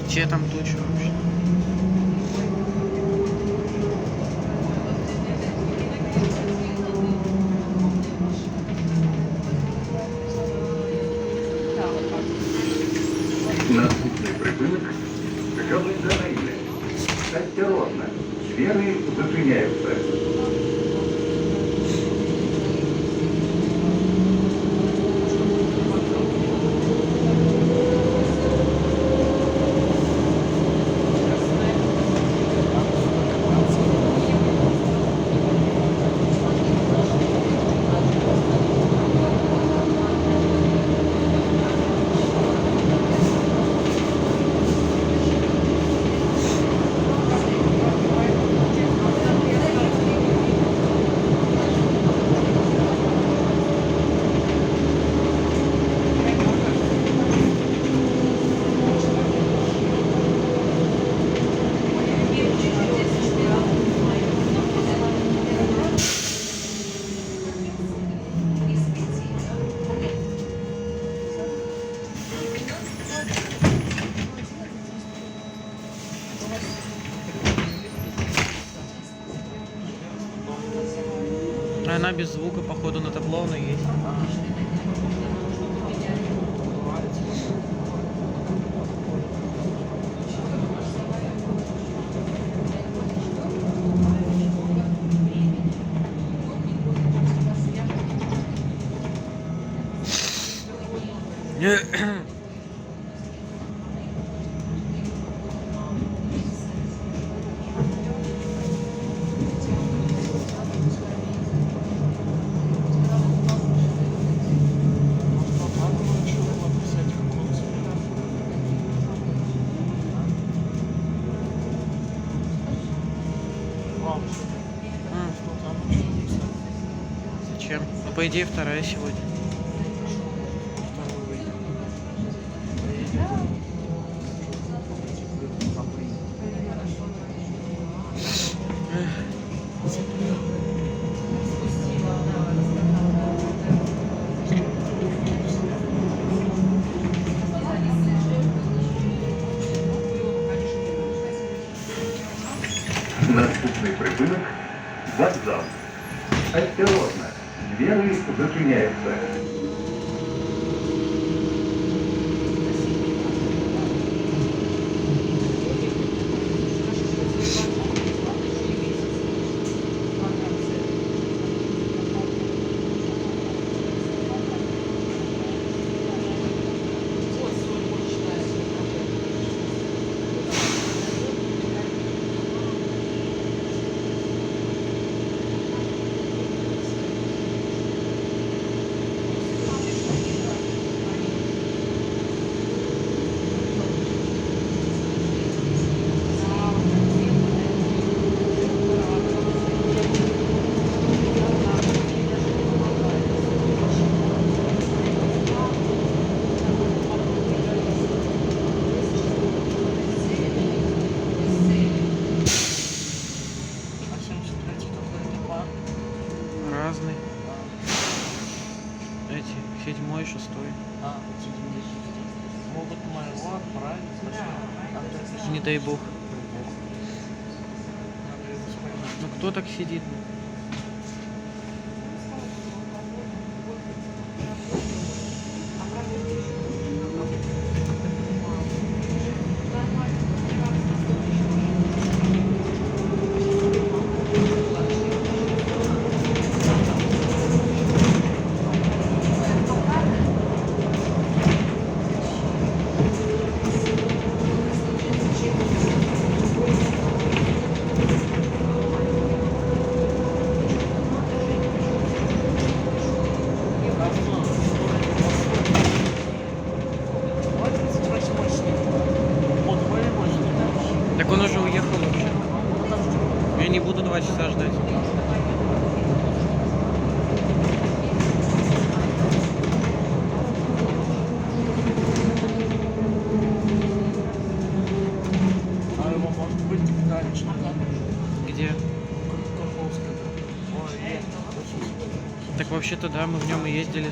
Где там туча вообще? Наступний припинок Жовтзелені. Осторожно, двери зачиняються. Она без звука, походу, на табло, но есть. Зачем? Ну, по идее, вторая сегодня. Наступний припинок вокзал. Осторожно, двери зачиняються. Разный. Эти, 7-й, 6-й. Могут моего отправить. Не дай бог. Ну кто так сидит? Так он уже уехал вообще. Я не буду 2 часа ждать. А его может быть дальше. Где? Каховская. Ой, нет. Так вообще-то да, мы в нем и ездили.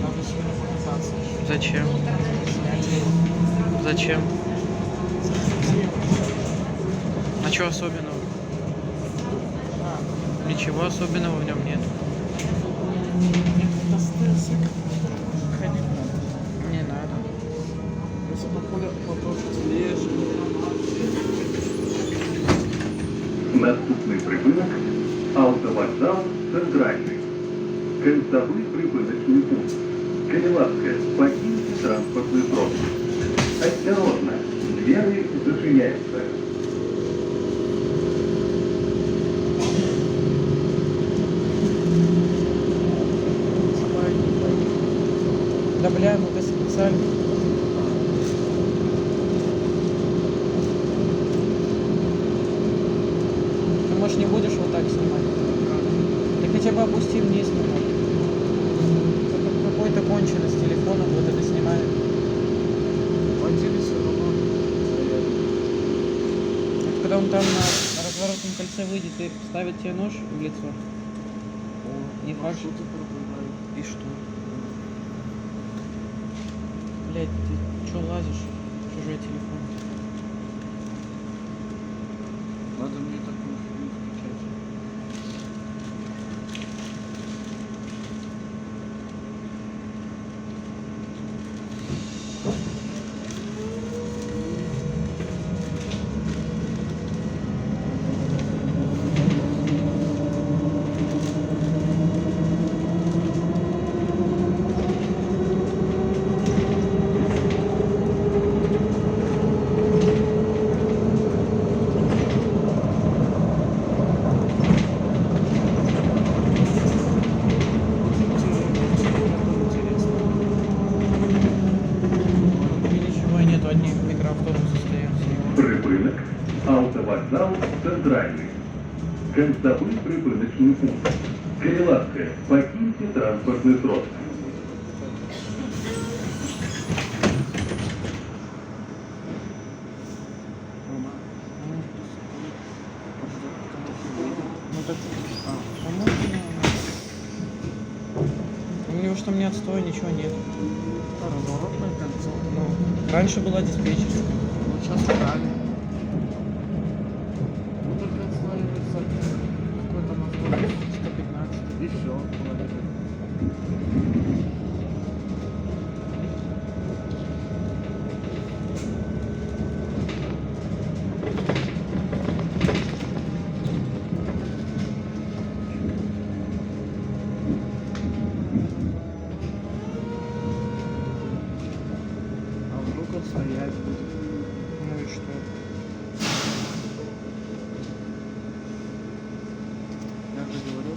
Надо сегодня покататься. Зачем? Снять Зачем? А что особенного? Ничего особенного в нем нет. Это стрессик. Ходить надо. Не надо. Если попробовать лежа. Наступний припинок автовокзал Центральний. Кінцевий припиночний пункт. Крилатская, покиньте транспортный пропуск. Осторожно, двери зачиняются. Да бля, ну это специально. Ты, может, не будешь вот так снимать? Ты хотя бы опусти вниз немного. Это какой-то конченый с телефона вот это снимает. Водили все равно. Вот когда он там на разворотном кольце выйдет и ставит тебе нож в лицо. Не факт, Что ты пробиваешь? и что? Блять, ты чё лазишь в чужой телефон? Надо мне такую фигню включать. И ничего и нету, одни микроавтобусы стоят. Припинок автовокзал Центральный. Кінцевий припиночний пункт. Крилатская, покиньте транспортный срок. Ну так, по-моему, у него что мне отстой, ничего нет. Разворотное кольцо. Ну, раньше была диспетчерская. Вот сейчас стали. Ну только отслаивается какой-то автобус. 115. И все. А вдруг он стоять будет? Ну и что? Я же говорю.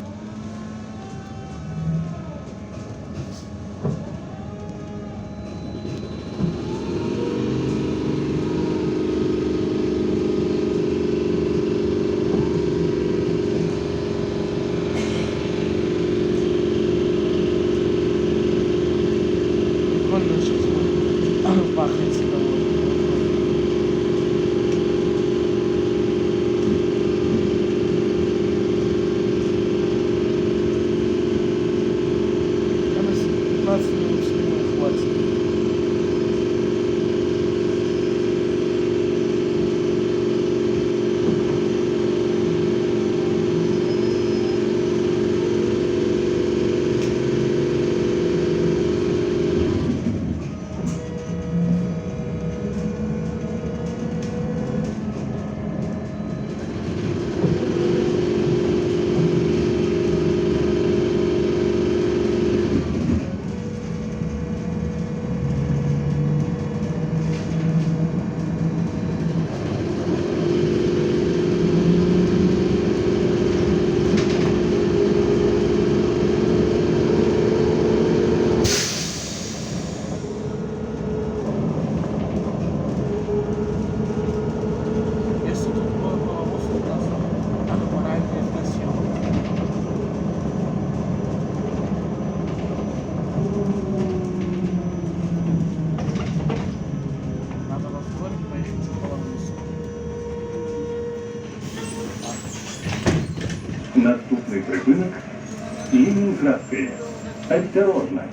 Прикольно сейчас пахнет себя. Я на 15 минут снимаю, хватит. Если тут было половоз, то нас моральный относил. Надо во вторник поехать за половозом. Наступний припинок Ленинградская. Осторожно,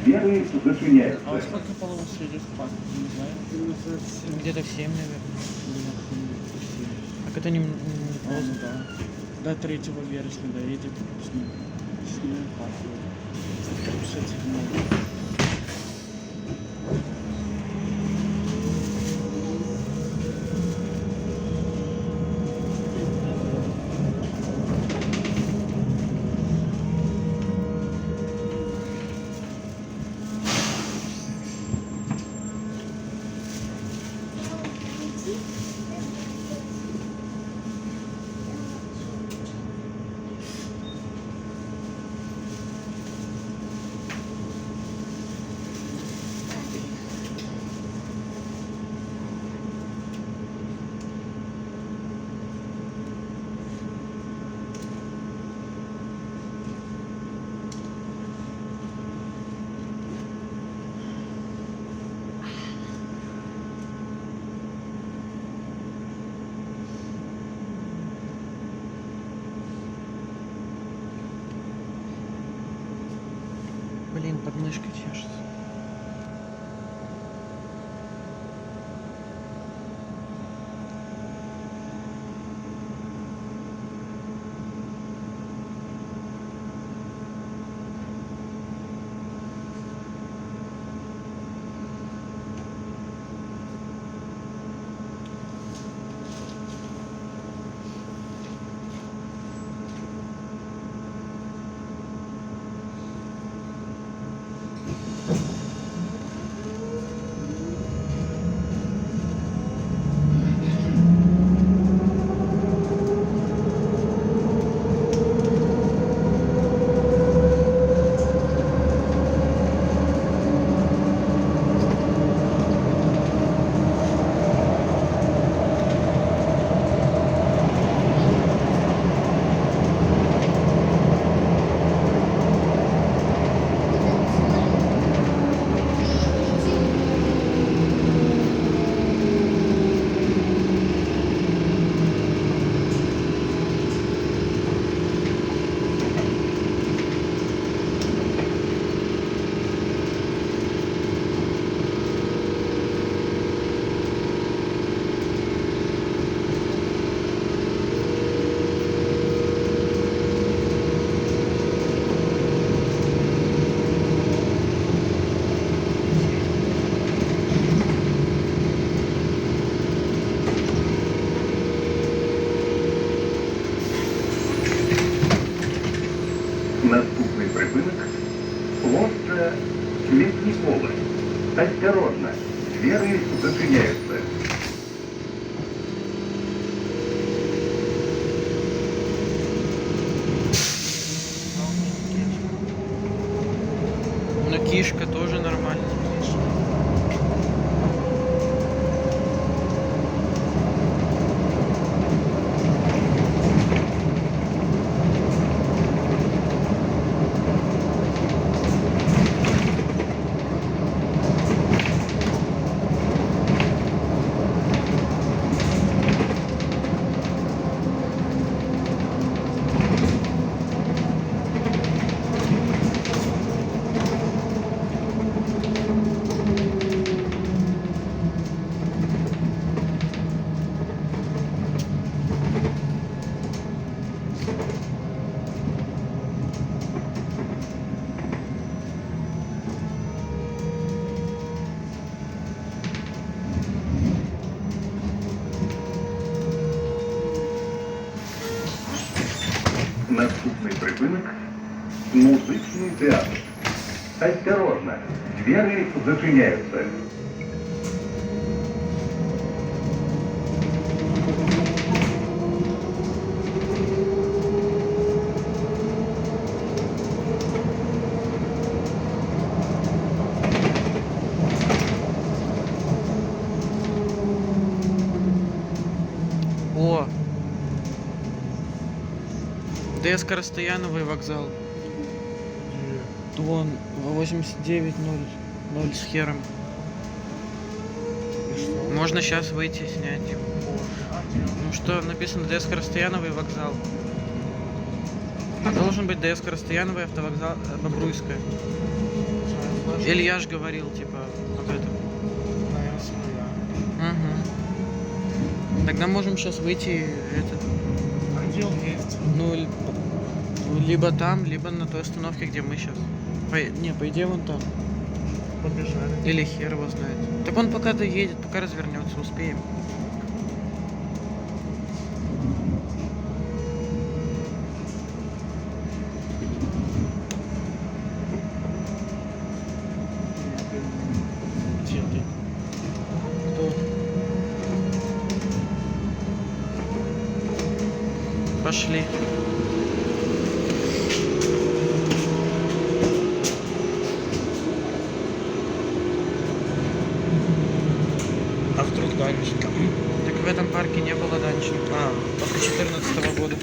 двери А вот зачиняются. сколько половоз едет в парк? Где-то в 7, наверное. Так это не поздно. До 3 вересня доедет с ним. С ним пахнет. С этим Блин, подмышка чешется. Наступний припинок – площа Ледниковая. Осторожно, двери зачиняются. Но кишка тоже нормально. Наступний припинок – музичний театр. Осторожно, двери зачиняются. О! ДС Коростаяновый вокзал. Вон 89.0 с хером. Можно сейчас выйти и снять его. Ну что, написано ДС Коростаяновый вокзал. Должен быть ДС Коростаяновый автовокзал Бобруйская. Илья ж говорил, типа, вот это. Наверное, своя. Тогда можем сейчас выйти, А где он есть? либо там, либо на той остановке, где мы сейчас. Не, по идее вон там. Побежали. Или хер его знает. Так он пока доедет, пока развернется, успеем. Где ты? Кто? Пошли. А вдруг Данечка? Так в этом парке не было данчика. После 14 года.